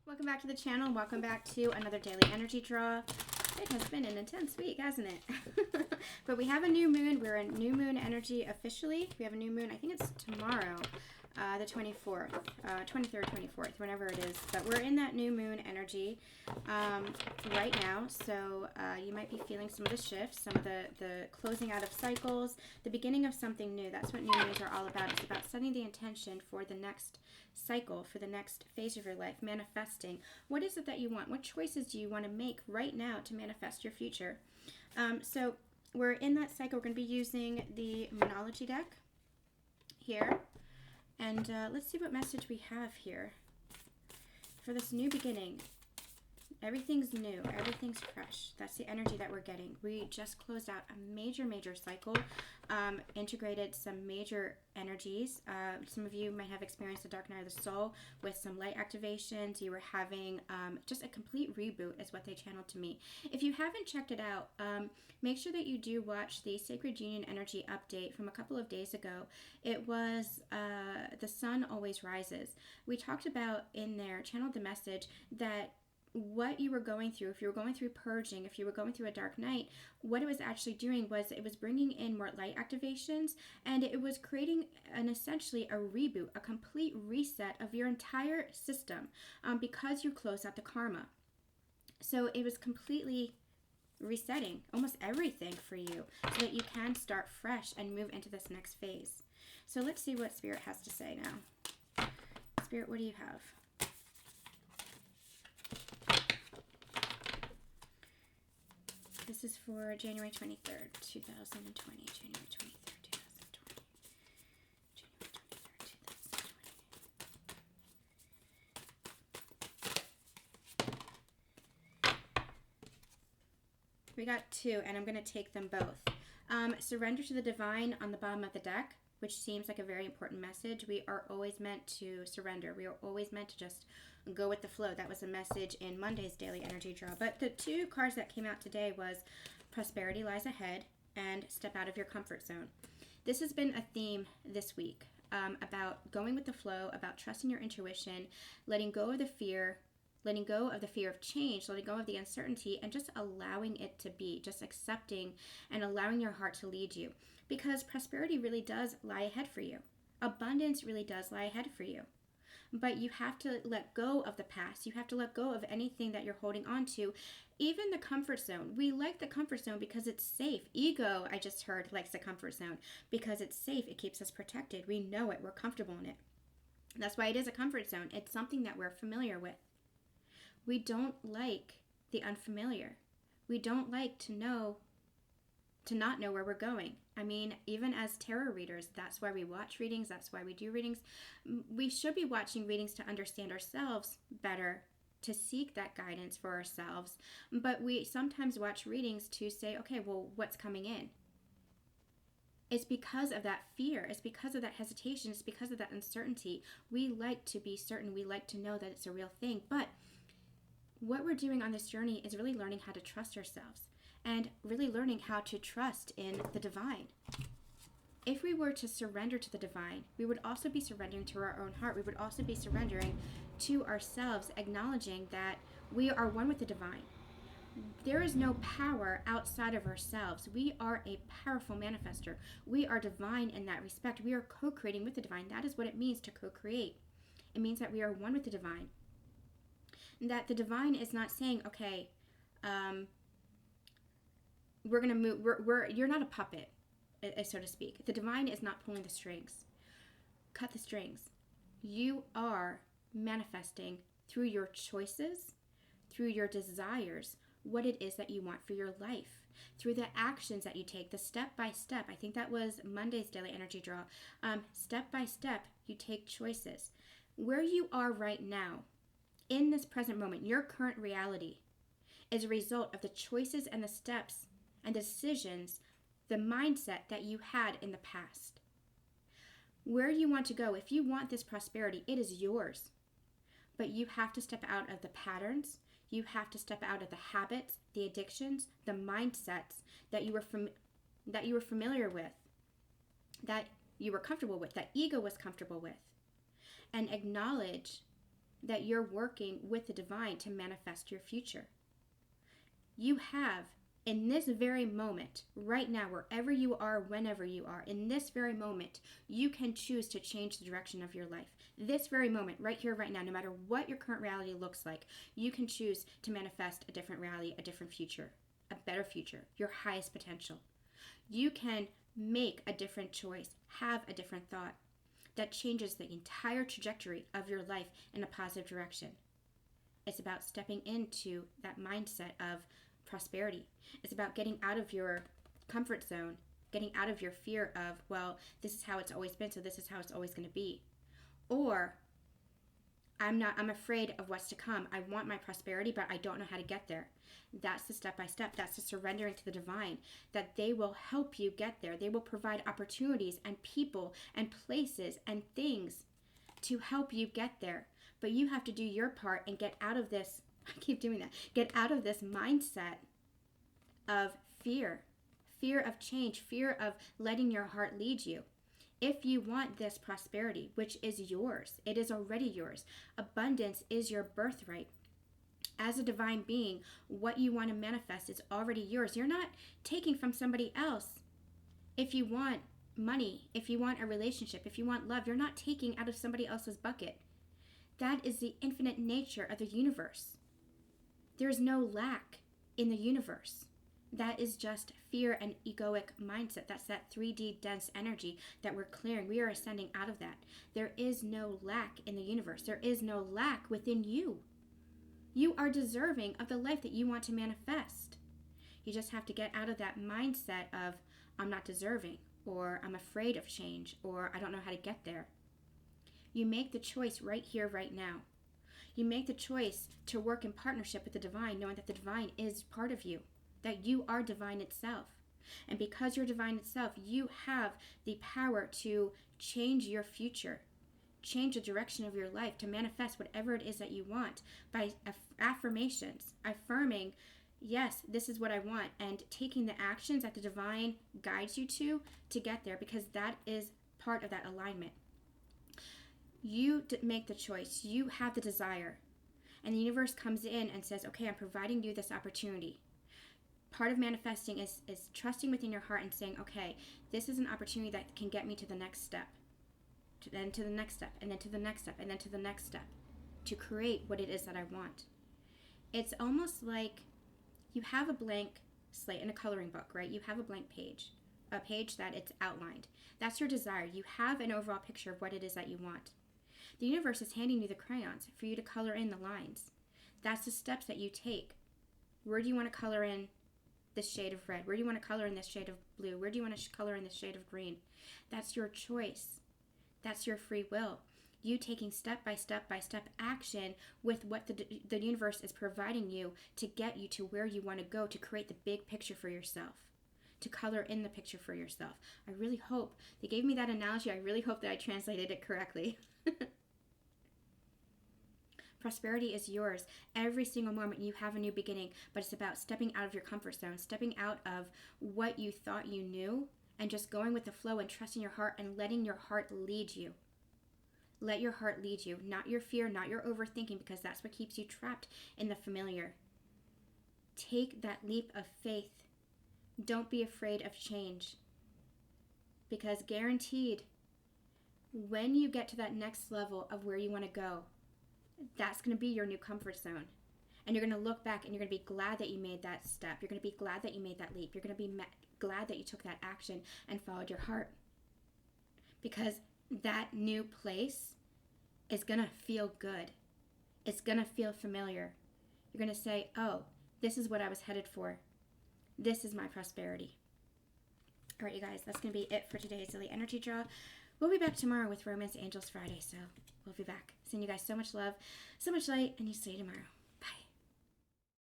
Welcome back to the channel. Welcome back to another daily energy draw. It has been an intense week, hasn't it? But we have a new moon. We're in new moon energy officially. We have a new moon. I think it's tomorrow, the 24th, 23rd, 24th, whenever it is. But we're in that new moon energy right now. So you might be feeling some of the shifts, some of the closing out of cycles, the beginning of something new. That's what new moons are all about. It's about setting the intention for the next cycle, for the next phase of your life, manifesting. What is it that you want? What choices do you want to make right now to manifest your future? So we're in that cycle. We're going to be using the Monology deck here. And let's see what message we have here for this new beginning. Everything's new. Everything's fresh. That's the energy that we're getting. We just closed out a major cycle, integrated some major energies. Some of you might have experienced the dark night of the soul with some light activations. You were having just a complete reboot is what they channeled to me. If you haven't checked it out, make sure that you do watch the Sacred Union Energy update from a couple of days ago. It was The Sun Always Rises. We talked about in there, channeled the message that what you were going through, if you were going through purging, if you were going through a dark night, what it was actually doing was it was bringing in more light activations, and it was creating essentially a reboot, a complete reset of your entire system because you closed out the karma. So it was completely resetting almost everything for you so that you can start fresh and move into this next phase. So let's see what Spirit has to say now. Spirit, what do you have? This is for January 23rd, 2020. January 23rd, 2020. January 23rd, 2020. We got two, and I'm going to take them both. Surrender to the divine on the bottom of the deck, which seems like a very important message. We are always meant to surrender. We are always meant to just go with the flow. That was a message in Monday's daily energy draw. But the two cards that came out today was prosperity lies ahead and step out of your comfort zone. This has been a theme this week about going with the flow, about trusting your intuition, letting go of the fear, letting go of the fear of change, letting go of the uncertainty, and just allowing it to be, just accepting and allowing your heart to lead you. Because prosperity really does lie ahead for you. Abundance really does lie ahead for you. But you have to let go of the past. You have to let go of anything that you're holding on to. Even the comfort zone. We like the comfort zone because it's safe. Ego, I just heard, likes the comfort zone because it's safe. It keeps us protected. We know it. We're comfortable in it. That's why it is a comfort zone. It's something that we're familiar with. We don't like the unfamiliar. We don't like to not know where we're going. I mean, even as tarot readers, that's why we watch readings. That's why we do readings. We should be watching readings to understand ourselves better, to seek that guidance for ourselves. But we sometimes watch readings to say, okay, well, what's coming in? It's because of that fear. It's because of that hesitation. It's because of that uncertainty. We like to be certain. We like to know that it's a real thing. But what we're doing on this journey is really learning how to trust ourselves and really learning how to trust in the divine. If we were to surrender to the divine, we would also be surrendering to our own heart. We would also be surrendering to ourselves, acknowledging that we are one with the divine. There is no power outside of ourselves. We are a powerful manifester. We are divine in that respect. We are co-creating with the divine. That is what it means to co-create. It means that we are one with the divine. And that the divine is not saying, okay, we're going to move, you're not a puppet, so to speak. The divine is not pulling the strings. Cut the strings. You are manifesting through your choices, through your desires, what it is that you want for your life, through the actions that you take, the step by step. I think that was Monday's daily energy draw. Step by step, you take choices. Where you are right now, in this present moment, your current reality is a result of the choices and the steps and decisions, the mindset that you had in the past. Where you want to go, if you want this prosperity, it is yours. But you have to step out of the patterns. You have to step out of the habits, the addictions, the mindsets that you were familiar with, that you were comfortable with, that ego was comfortable with, and acknowledge that you're working with the divine to manifest your future. You have, in this very moment, right now, wherever you are, whenever you are, in this very moment, you can choose to change the direction of your life. This very moment, right here, right now, no matter what your current reality looks like, you can choose to manifest a different reality, a different future, a better future, your highest potential. You can make a different choice, have a different thought that changes the entire trajectory of your life in a positive direction. It's about stepping into that mindset of prosperity. It's about getting out of your comfort zone, getting out of your fear of, well, this is how it's always been, so this is how it's always going to be. Or, I'm afraid of what's to come. I want my prosperity, but I don't know how to get there. That's the step-by-step. That's the surrendering to the divine, that they will help you get there. They will provide opportunities and people and places and things to help you get there. But you have to do your part and get out of this, I keep doing that, get out of this mindset of fear of change, fear of letting your heart lead you. If you want this prosperity, which is yours, it is already yours. Abundance is your birthright. As a divine being, what you want to manifest is already yours. You're not taking from somebody else. If you want money, if you want a relationship, if you want love, you're not taking out of somebody else's bucket. That is the infinite nature of the universe. There is no lack in the universe. That is just fear and egoic mindset. That's that 3D dense energy that we're clearing. We are ascending out of that. There is no lack in the universe. There is no lack within you. You are deserving of the life that you want to manifest. You just have to get out of that mindset of, I'm not deserving, or I'm afraid of change, or I don't know how to get there. You make the choice right here, right now. You make the choice to work in partnership with the divine, knowing that the divine is part of you, that you are divine itself. And because you're divine itself, you have the power to change your future, change the direction of your life, to manifest whatever it is that you want by affirmations, affirming, yes, this is what I want, and taking the actions that the divine guides you to get there, because that is part of that alignment. You make the choice. You have the desire. And the universe comes in and says, okay, I'm providing you this opportunity. Part of manifesting is trusting within your heart and saying, okay, this is an opportunity that can get me to the next step, then to the next step, and then to the next step, and then to the next step, to create what it is that I want. It's almost like you have a blank slate in a coloring book, right? You have a blank page, a page that it's outlined. That's your desire. You have an overall picture of what it is that you want. The universe is handing you the crayons for you to color in the lines. That's the steps that you take. Where do you want to color in this shade of red? Where do you want to color in this shade of blue? Where do you want to color in this shade of green? That's your choice. That's your free will. You taking step by step action with what the universe is providing you to get you to where you want to go, to create the big picture for yourself, to color in the picture for yourself. I really hope they gave me that analogy. I really hope that I translated it correctly. Prosperity is yours. Every single moment you have a new beginning, but it's about stepping out of your comfort zone, stepping out of what you thought you knew, and just going with the flow and trusting your heart and letting your heart lead you. Let your heart lead you, not your fear, not your overthinking, because that's what keeps you trapped in the familiar. Take that leap of faith. Don't be afraid of change, because guaranteed, when you get to that next level of where you want to go, that's going to be your new comfort zone. And you're going to look back and you're going to be glad that you made that step. You're going to be glad that you made that leap. You're going to be glad that you took that action and followed your heart. Because that new place is going to feel good. It's going to feel familiar. You're going to say, oh, this is what I was headed for. This is my prosperity. All right, you guys, that's going to be it for today's Daily Energy Draw. We'll be back tomorrow with Romance Angels Friday, so we'll be back. Sending you guys so much love, so much light, and you see you tomorrow.